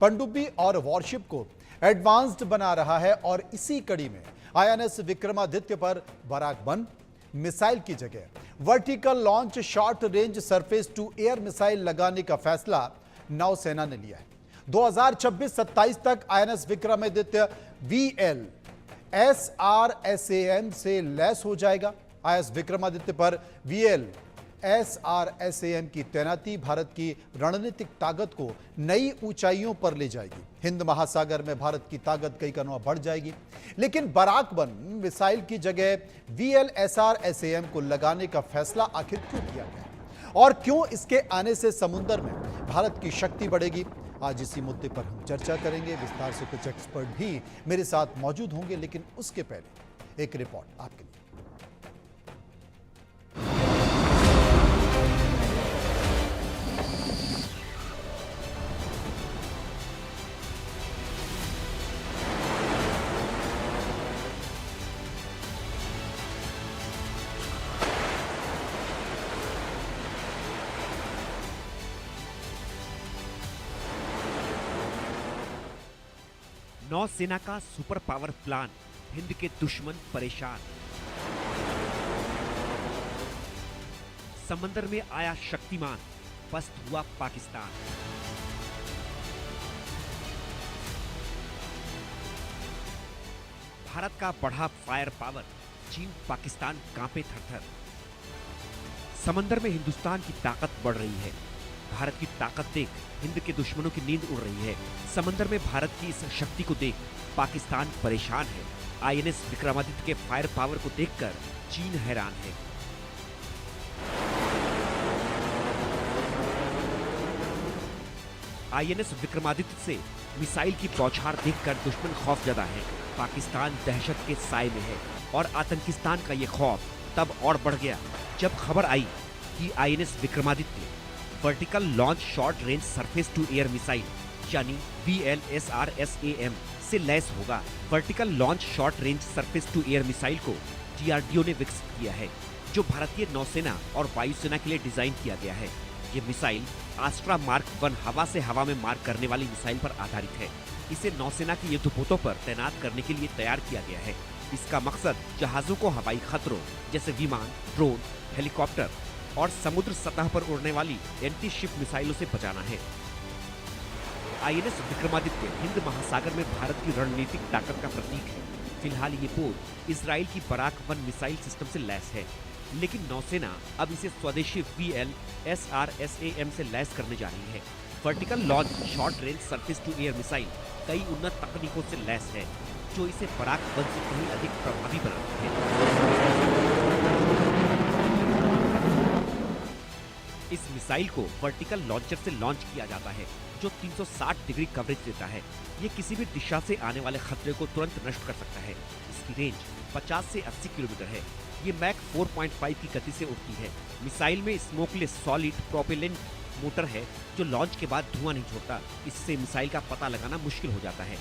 पनडुब्बी और वॉरशिप को एडवांस्ड बना रहा है और इसी कड़ी में आईएनएस विक्रमादित्य पर बराक 1 मिसाइल की जगह vertical launch short range surface to air missile लगाने का फैसला नौसेना ने लिया है। 2026-27 तक आईएनएस विक्रमादित्य वीएल एसआरएसएएम से लैस हो जाएगा। आईएनएस विक्रमादित्य पर वीएल एसआरएसएएम की तैनाती भारत की रणनीतिक ताकत को नई ऊंचाइयों पर ले जाएगी। हिंद महासागर में भारत की ताकत कई गुना बढ़ जाएगी। लेकिन बराक 1 मिसाइल की जगह वीएल एसआरएसएएम को लगाने का फैसला आखिर क्यों किया गया और क्यों इसके आने से समुद्र में भारत की शक्ति बढ़ेगी? आज इसी मुद्दे पर हम चर्चा करेंगे। विस्तार से कुछ एक्सपर्ट भी मेरे साथ मौजूद होंगे, लेकिन उसके पहले एक रिपोर्ट आपके लिए। नौसेना का सुपर पावर प्लान, हिंद के दुश्मन परेशान। समंदर में आया शक्तिमान, पस्त हुआ पाकिस्तान। भारत का बढ़ा फायर पावर, चीन पाकिस्तान कांपे थरथर। समंदर में हिंदुस्तान की ताकत बढ़ रही है। भारत की ताकत देख हिंद के दुश्मनों की नींद उड़ रही है। समंदर में भारत की इस शक्ति को देख पाकिस्तान परेशान है। आईएनएस विक्रमादित्य के फायर पावर को देखकर चीन हैरान है। आईएनएस विक्रमादित्य से मिसाइल की बौछार देखकर दुश्मन खौफजदा है। पाकिस्तान दहशत के साए में है और आतंकिस्तान का ये खौफ तब और बढ़ गया जब खबर आई कि INS Vikramaditya vertical launch short range surface to air missile यानी VLSRSAM से लैस होगा। Vertical launch short range surface to air missile को DRDO ने विकसित किया है, जो भारतीय नौसेना और वायुसेना के लिए डिजाइन किया गया है। ये मिसाइल आस्ट्रा मार्क 1 हवा से हवा में मार करने वाली मिसाइल पर आधारित है। इसे नौसेना के युद्धपोतों पर तैनात करने के लिए तैयार किया गया है। इसका मकसद जहाजों को हवाई खतरों जैसे विमान, ड्रोन, हेलीकॉप्टर और समुद्र सतह पर उड़ने वाली एंटी शिप मिसाइलों से बचाना है। आईएनएस विक्रमादित्य हिंद महासागर में भारत की रणनीतिक ताकत का प्रतीक है। फिलहाल ये पोत इजराइल की बराक 1 मिसाइल सिस्टम से लैस है, लेकिन नौसेना अब इसे स्वदेशी VL SRSAM से लैस करने जा रही है। Vertical launch short range surface to air missile कई उन्नत तकनीकों से लैस है, जो इसे बराक 1 से कहीं अधिक प्रभावी बनाती है। इस मिसाइल को वर्टिकल लॉन्चर से लॉन्च किया जाता है, जो 360 डिग्री कवरेज देता है। ये किसी भी दिशा से आने वाले खतरे को तुरंत नष्ट कर सकता है। इसकी रेंज 50 से 80 किलोमीटर है। ये मैक 4.5 की गति से उड़ती है। मिसाइल में स्मोकलेस सॉलिड प्रोपेलेंट मोटर है, जो लॉन्च के बाद धुआं नहीं छोड़ता। इससे मिसाइल का पता लगाना मुश्किल हो जाता है।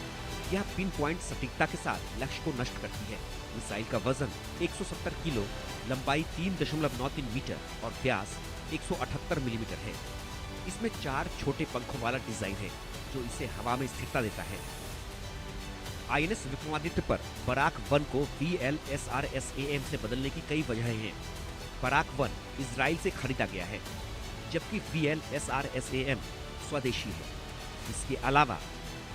यह पिन पॉइंट सटीकता के साथ लक्ष्य को नष्ट करती है। मिसाइल का वजन 170 किलो, लंबाई 3.93 मीटर और व्यास 178 मिलीमीटर है। इसमें 4 छोटे पंखों वाला डिजाइन है, जो इसे हवा में स्थिरता देता है। आईएनएस विक्रमादित्य पर बराक 1 को VLSRSAM से बदलने की कई वजहें हैं। बराक 1 इजराइल से खरीदा गया है, जबकि VLSRSAM स्वदेशी है। इसके अलावा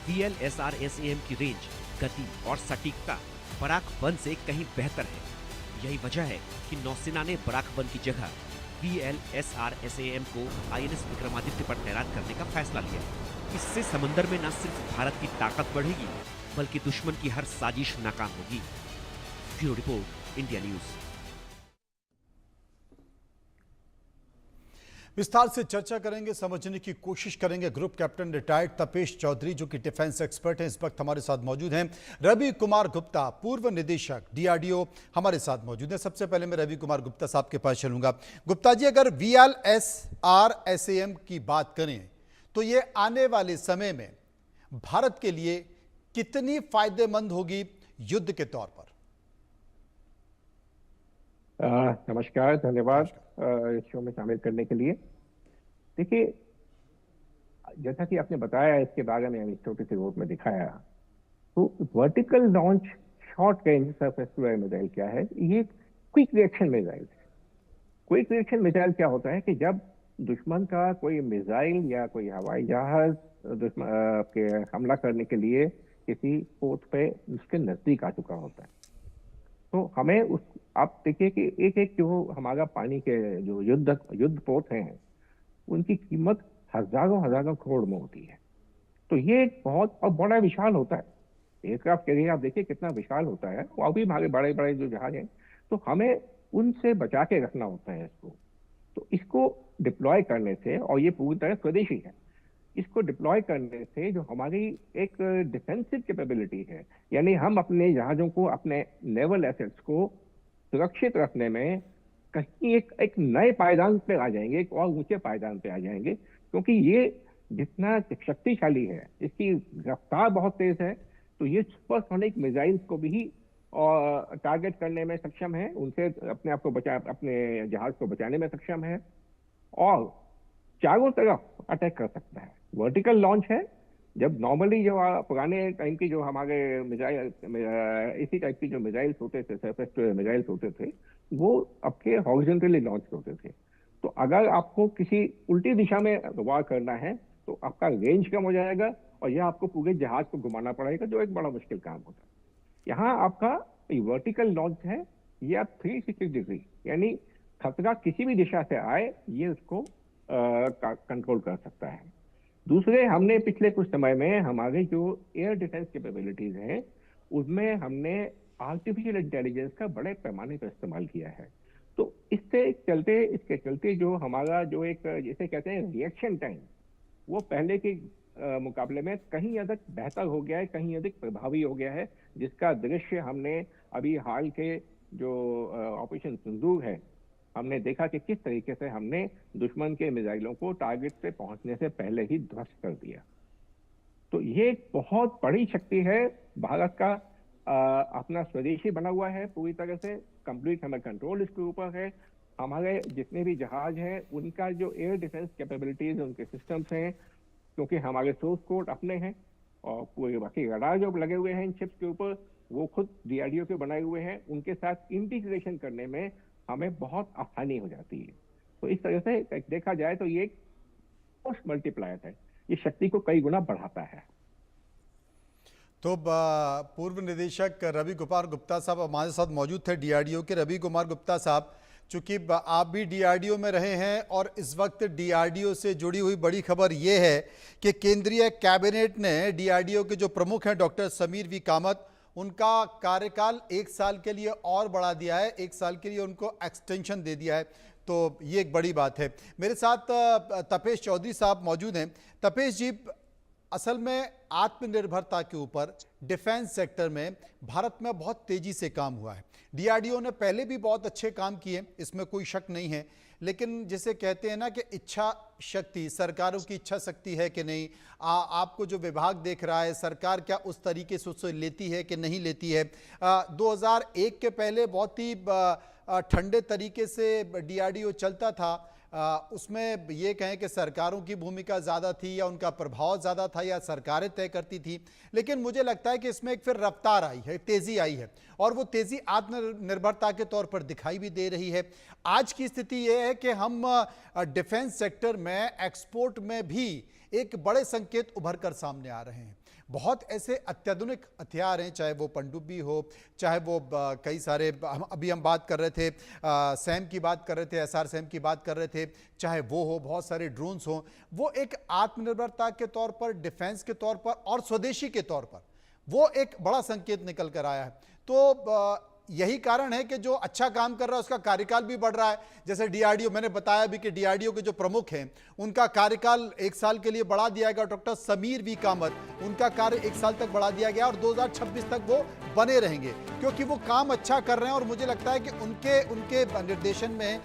VLSRSAM की रेंज, गति और सटीकता बराक 1 से कहीं बेहतर है। यही वजह है कि नौसेना ने बराक 1 की जगह VLSRSAM को आईएनएस विक्रमादित्य पर तैनात करने का फैसला लिया। इससे समंदर में न सिर्फ भारत की ताकत बढ़ेगी, बल्कि दुश्मन की हर साजिश नाकाम होगी। Bureau report, India News. विस्तार से चर्चा करेंगे, समझने की कोशिश करेंगे। Group captain retired Tapesh Chaudhary, जो कि डिफेंस एक्सपर्ट हैं, इस वक्त हमारे साथ मौजूद हैं। रवि कुमार गुप्ता, पूर्व निदेशक DRDO, हमारे साथ मौजूद हैं। सबसे पहले मैं रवि कुमार गुप्ता साहब के पास चलूंगा। गुप्ता जी, अगर VLSRSAM की बात करें तो ये आने वाले समय में भारत के लिए कितनी फायदेमंद होगी युद्ध के तौर पर? नमस्कार, धन्यवाद इस शो में शामिल करने के लिए। देखिए, जैसा कि आपने बताया, इसके बारे में हम छोटे से नोट में दिखाया, तो vertical launch short range surface to air missile क्या है? ये क्विक रिएक्शन मिसाइल है। क्विक रिएक्शन मिसाइल क्या होता है कि जब दुश्मन का कोई मिसाइल या कोई हवाई जहाज दुश्मन के हमला करने के लिए किसी पोत पे उसके नजदीक आ चुका होता है, तो हमें उस, आप देखिए कि एक एक जो हमारा पानी के जो युद्ध पोत हैं, उनकी कीमत हजारों हजारों करोड़ में होती है। तो ये एक बहुत और बड़ा विशाल होता है। एयरक्राफ्ट कैरियर आप देखिए कितना विशाल होता है, वो अभी हमारे बड़े बड़े जो जहाज हैं, तो हमें उनसे बचा के रखना होता है इसको। तो इसको डिप्लॉय करने से, और ये पूरी तरह स्वदेशी है, इसको डिप्लॉय करने से जो हमारी एक डिफेंसिव कैपेबिलिटी है, यानी हम अपने जहाजों को, अपने नेवल एसेट्स को सुरक्षित रखने में कहीं एक नए पायदान पे आ जाएंगे, एक और ऊंचे पायदान पे आ जाएंगे, क्योंकि ये जितना शक्तिशाली है, इसकी रफ्तार बहुत तेज है, तो ये सुपरसोनिक मिसाइल्स को भी और टारगेट करने में सक्षम है, उनसे अपने आप को अपने जहाज को बचाने में सक्षम है, और चारों तरफ अटैक कर सकता है। वर्टिकल लॉन्च है, जब नॉर्मली जो पुराने टाइम की जो हमारे मिसाइल, इसी टाइप की जो मिसाइल्स होते थे, सरफेस टू एयर मिसाइल्स होते थे, वो आपके हॉरिजॉन्टली लॉन्च होते थे। तो अगर आपको किसी उल्टी दिशा में वार करना है, तो आपका रेंज कम हो जाएगा, और यह आपको पूरे जहाज को घुमाना पड़ेगा, जो एक बड़ा मुश्किल काम होता है। यहाँ आपका वर्टिकल लॉन्च है, ये आप 360 डिग्री, यानी खतरा किसी भी दिशा से आए, ये उसको कंट्रोल कर सकता है। दूसरे, हमने पिछले कुछ समय में हमारे जो एयर डिफेंस कैपेबिलिटीज हैं, उसमें हमने आर्टिफिशियल इंटेलिजेंस का बड़े पैमाने पर इस्तेमाल किया है। तो इसके चलते जो हमारा जो एक, जिसे कहते हैं रिएक्शन टाइम, वो पहले के मुकाबले में कहीं अधिक बेहतर हो गया है, कहीं अधिक प्रभावी हो गया है, जिसका दृश्य हमने अभी हाल के जो ऑपरेशन सिंदूर है, हमने देखा कि किस तरीके से हमने दुश्मन के मिसाइलों को टारगेट पे पहुंचने से पहले ही ध्वस्त कर दिया। तो ये एक बहुत बड़ी शक्ति है। भारत का अपना स्वदेशी बना हुआ है, पूरी तरह से कंप्लीट हमें कंट्रोल इसके ऊपर है। हमारे जितने भी जहाज हैं, उनका जो एयर डिफेंस कैपेबिलिटीज, उनके सिस्टम्स हैं, क्योंकि हमारे सोर्स कोड अपने हैं, और पूरे बाकी रडार जो लगे हुए हैं इन शिप्स के ऊपर, वो खुद डीआरडीओ के बनाए हुए हैं, उनके साथ इंटीग्रेशन करने में हमें बहुत आसानी हो जाती है। तो इस तरह से देखा जाए तो ये एक फोर्स मल्टीप्लायर है, ये शक्ति को कई गुना बढ़ाता है। तो पूर्व निदेशक रवि कुमार गुप्ता साहब हमारे साथ मौजूद थे, डीआरडीओ के। रवि कुमार गुप्ता साहब, चूंकि आप भी डीआरडीओ में रहे हैं, और इस वक्त डीआरडीओ से जुड़ी हुई बड़ी खबर ये है कि केंद्रीय कैबिनेट ने डीआरडीओ के जो प्रमुख हैं डॉक्टर समीर वी कामत, उनका कार्यकाल 1 साल के लिए और बढ़ा दिया है, 1 साल के लिए उनको एक्सटेंशन दे दिया है। तो ये एक बड़ी बात है। मेरे साथ तपेश चौधरी साहब मौजूद हैं। तपेश जी, असल में आत्मनिर्भरता के ऊपर डिफेंस सेक्टर में भारत में बहुत तेजी से काम हुआ है। डीआरडीओ ने पहले भी बहुत अच्छे काम किए, इसमें कोई शक नहीं है, लेकिन जिसे कहते हैं ना कि इच्छा शक्ति, सरकारों की इच्छा शक्ति है कि नहीं, आपको जो विभाग देख रहा है, सरकार क्या उस तरीके से उससे लेती है कि नहीं लेती है। 2001 के पहले बहुत ही ठंडे तरीके से डीआरडीओ चलता था। उसमें ये कहें कि सरकारों की भूमिका ज़्यादा थी, या उनका प्रभाव ज़्यादा था, या सरकारें तय करती थी। लेकिन मुझे लगता है कि इसमें एक फिर रफ्तार आई है, तेज़ी आई है, और वो तेज़ी आत्मनिर्भरता के तौर पर दिखाई भी दे रही है। आज की स्थिति ये है कि हम डिफेंस सेक्टर में, एक्सपोर्ट में भी एक बड़े संकेत उभर कर सामने आ रहे हैं। बहुत ऐसे अत्याधुनिक हथियार हैं, चाहे वो पनडुब्बी हो, चाहे वो कई सारे, अभी हम बात कर रहे थे सैम की बात कर रहे थे, एसआर सैम की बात कर रहे थे, चाहे वो हो, बहुत सारे ड्रोन्स हों, वो एक आत्मनिर्भरता के तौर पर, डिफेंस के तौर पर और स्वदेशी के तौर पर वो एक बड़ा संकेत निकल कर आया है। तो यही कारण है कि जो अच्छा काम कर रहा है उसका कार्यकाल भी बढ़ रहा है। जैसे डीआरडीओ, मैंने बताया भी कि डीआरडीओ के जो प्रमुख हैं उनका कार्यकाल 1 साल के लिए बढ़ा दिया गया। डॉक्टर समीर वी कामत, उनका कार्य 1 साल तक बढ़ा दिया गया, और 2026 तक वो बने रहेंगे, क्योंकि वो काम अच्छा कर रहे हैं। और मुझे लगता है कि उनके निर्देशन में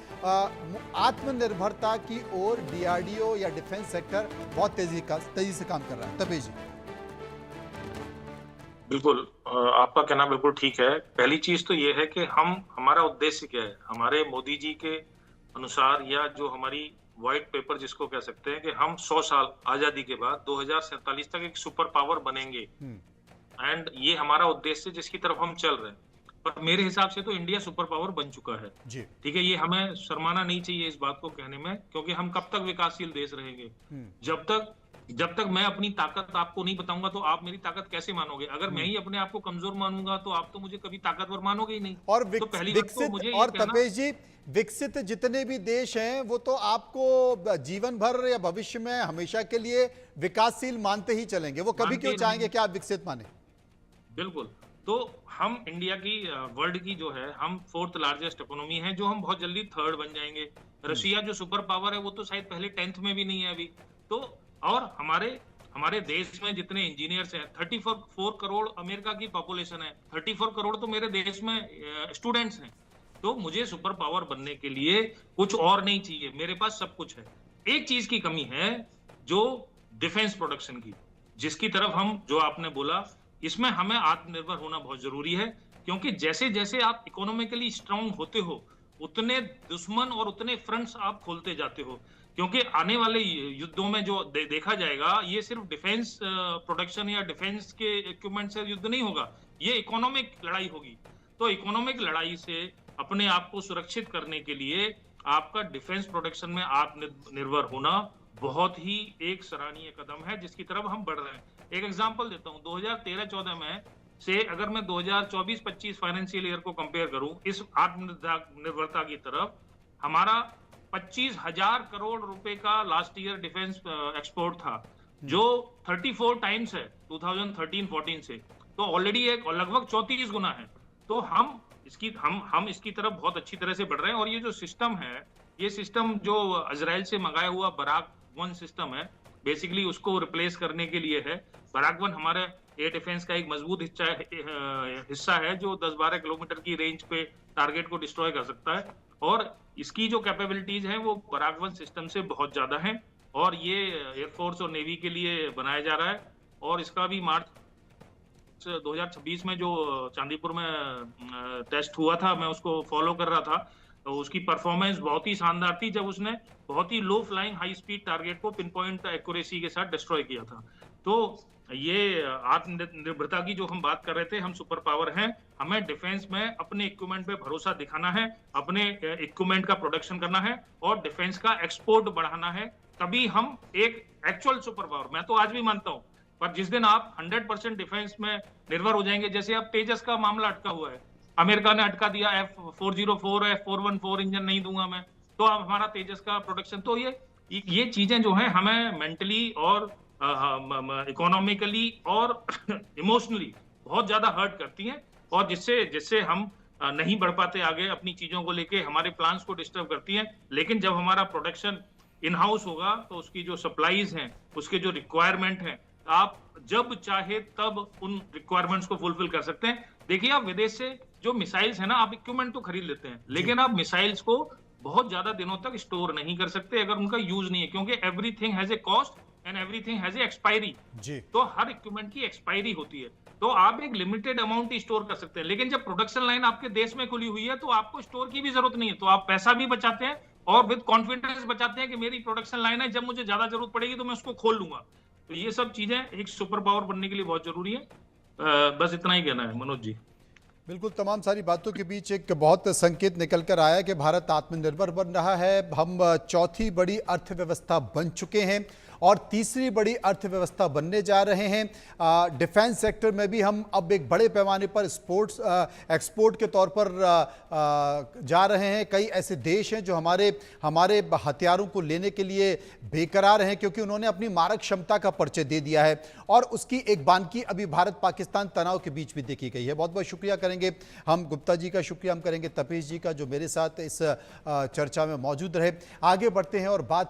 आत्मनिर्भरता की ओर डीआरडीओ या डिफेंस सेक्टर बहुत तेजी से काम कर रहा है। तपेश जी। बिल्कुल, आपका कहना बिल्कुल ठीक है। पहली चीज तो ये है कि हमारा उद्देश्य क्या है। हमारे मोदी जी के अनुसार, या जो हमारी व्हाइट पेपर जिसको कह सकते हैं कि हम 100 साल आजादी के बाद 2047 तक एक सुपर पावर बनेंगे, एंड ये हमारा उद्देश्य जिसकी तरफ हम चल रहे हैं। पर मेरे हिसाब से तो इंडिया सुपर पावर बन चुका है जी। ठीक है, ये हमें शर्माना नहीं चाहिए इस बात को कहने में, क्योंकि हम कब तक विकासशील देश रहेंगे? जब तक मैं अपनी ताकत आपको नहीं बताऊंगा तो आप मेरी ताकत कैसे मानोगे? अगर मैं ही अपने आप को कमजोर मानूंगा तो आप तो मुझे कभी ताकतवर मानोगे ही नहीं। और तो पहली बात तो विकसित मुझे और ये कहना, तपेश जी, विकसित जितने भी देश हैं वो तो आपको जीवन भर या भविष्य में हमेशा के लिए विकासशील मानते ही चलेंगे, वो कभी क्यों चाहेंगे कि आप विकसित माने? बिल्कुल। तो हम इंडिया की वर्ल्ड की जो है, हम 4th लार्जेस्ट इकोनॉमी है, जो हम बहुत जल्दी 3rd बन जाएंगे। रशिया जो सुपर पावर है वो तो शायद पहले 10th में भी नहीं है अभी। तो और हमारे देश में जितने इंजीनियर्स हैं, 34 करोड़ अमेरिका की पॉपुलेशन है, 34 करोड़ तो मेरे देश में स्टूडेंट्स हैं। तो मुझे सुपर पावर बनने के लिए कुछ और नहीं चाहिए, मेरे पास सब कुछ है। एक चीज की कमी है, जो डिफेंस प्रोडक्शन की, जिसकी तरफ हम, जो आपने बोला, इसमें हमें आत्मनिर्भर होना बहुत जरूरी है, क्योंकि जैसे जैसे आप इकोनॉमिकली स्ट्रांग होते हो उतने दुश्मन और उतने फ्रंट्स आप खोलते जाते हो। क्योंकि आने वाले युद्धों में जो देखा जाएगा, ये सिर्फ डिफेंस प्रोडक्शन या डिफेंस के इक्विपमेंट से युद्ध नहीं होगा, ये इकोनॉमिक लड़ाई होगी। तो इकोनॉमिक लड़ाई से अपने आप को सुरक्षित करने के लिए आपका डिफेंस प्रोडक्शन में आत्मनिर्भर होना बहुत ही एक सराहनीय कदम है, जिसकी तरफ हम बढ़ रहे हैं। एक एग्जांपल देता हूं, 2013-14 में से अगर मैं 2024-25 फाइनेंशियल ईयर को कंपेयर करूं, इस आत्मनिर्भरता की तरफ, हमारा 25,000 करोड़ रुपए का लास्ट ईयर डिफेंस एक्सपोर्ट था, जो 34 टाइम्स है 2013-14 से। तो ऑलरेडी एक लगभग 34 गुना है। तो हम इसकी तरफ बहुत अच्छी तरह से बढ़ रहे हैं। और ये जो सिस्टम है, ये सिस्टम जो इजराइल से मंगाया हुआ बराक 1 सिस्टम है, बेसिकली उसको रिप्लेस करने के लिए है। बराक 1 हमारे एयर डिफेंस का एक मजबूत हिस्सा है, जो 10-12 किलोमीटर की रेंज पे टारगेट को डिस्ट्रॉय कर सकता है। और इसकी जो कैपेबिलिटीज हैं वो बराक 1 सिस्टम से बहुत ज्यादा हैं, और ये एयरफोर्स और नेवी के लिए बनाया जा रहा है। और इसका भी मार्च 2026 में जो चांदीपुर में टेस्ट हुआ था, मैं उसको फॉलो कर रहा था, तो उसकी परफॉर्मेंस बहुत ही शानदार थी, जब उसने बहुत ही लो फ्लाइंग हाई स्पीड टारगेट को पिन पॉइंट एक्यूरेसी के साथ डिस्ट्रॉय किया था। तो ये आत्मनिर्भरता की जो हम बात कर रहे थे, हम सुपर पावर हैं, हमें डिफेंस में अपने इक्विपमेंट पे भरोसा दिखाना है, अपने इक्विपमेंट का प्रोडक्शन करना है और डिफेंस का एक्सपोर्ट बढ़ाना है, तभी हम एक एक्चुअल सुपर पावर, मैं तो आज भी मानता हूं, पर जिस दिन आप 100% डिफेंस में निर्भर हो जाएंगे, जैसे अब तेजस का मामला अटका हुआ है, अमेरिका ने अटका दिया, F404 F414 इंजन नहीं दूंगा मैं, तो अब हमारा तेजस का प्रोडक्शन, तो ये चीजें जो हैं हमें मेंटली और इकोनॉमिकली और इमोशनली बहुत ज्यादा हर्ट करती हैं, और जिससे हम नहीं बढ़ पाते आगे अपनी चीजों को लेके, हमारे प्लान्स को डिस्टर्ब करती हैं। लेकिन जब हमारा प्रोडक्शन इन हाउस होगा, तो उसकी जो सप्लाईज हैं, उसके जो रिक्वायरमेंट हैं, आप जब चाहे तब उन रिक्वायरमेंट्स को फुलफिल कर सकते हैं। देखिए, आप विदेश से जो मिसाइल्स है ना, आप इक्विपमेंट तो खरीद लेते हैं, लेकिन आप मिसाइल्स को बहुत ज्यादा दिनों तक स्टोर नहीं कर सकते अगर उनका यूज नहीं है, क्योंकि everything has a cost and everything has a expiry. तो हर इक्विपमेंट की एक्सपायरी होती है, तो आप एक लिमिटेड अमाउंट ही स्टोर कर सकते हैं। लेकिन जब प्रोडक्शन लाइन आपके देश में खुली हुई है, तो आपको स्टोर की भी जरूरत नहीं है, तो आप पैसा भी बचाते हैं और विद कॉन्फिडेंस बचाते हैं कि मेरी प्रोडक्शन लाइन है, जब मुझे ज्यादा जरूरत पड़ेगी तो मैं उसको खोल लूंगा। तो ये सब चीजें एक सुपर पावर बनने के लिए बहुत जरूरी है। बस इतना ही कहना है मनोज जी। बिल्कुल, तमाम सारी बातों के बीच एक बहुत संकेत निकल कर आया कि भारत आत्मनिर्भर बन रहा है। हम चौथी बड़ी अर्थव्यवस्था बन चुके हैं और तीसरी बड़ी अर्थव्यवस्था बनने जा रहे हैं। डिफेंस सेक्टर में भी हम अब एक बड़े पैमाने पर एक्सपोर्ट के तौर पर जा रहे हैं। कई ऐसे देश हैं जो हमारे हथियारों को लेने के लिए बेकरार हैं, क्योंकि उन्होंने अपनी मारक क्षमता का परिचय दे दिया है, और उसकी एक बानगी अभी भारत पाकिस्तान तनाव के बीच भी देखी गई है। बहुत बहुत शुक्रिया करेंगे हम गुप्ता जी का, शुक्रिया हम करेंगे तपेश जी का, जो मेरे साथ इस चर्चा में मौजूद रहे। आगे बढ़ते हैं और बात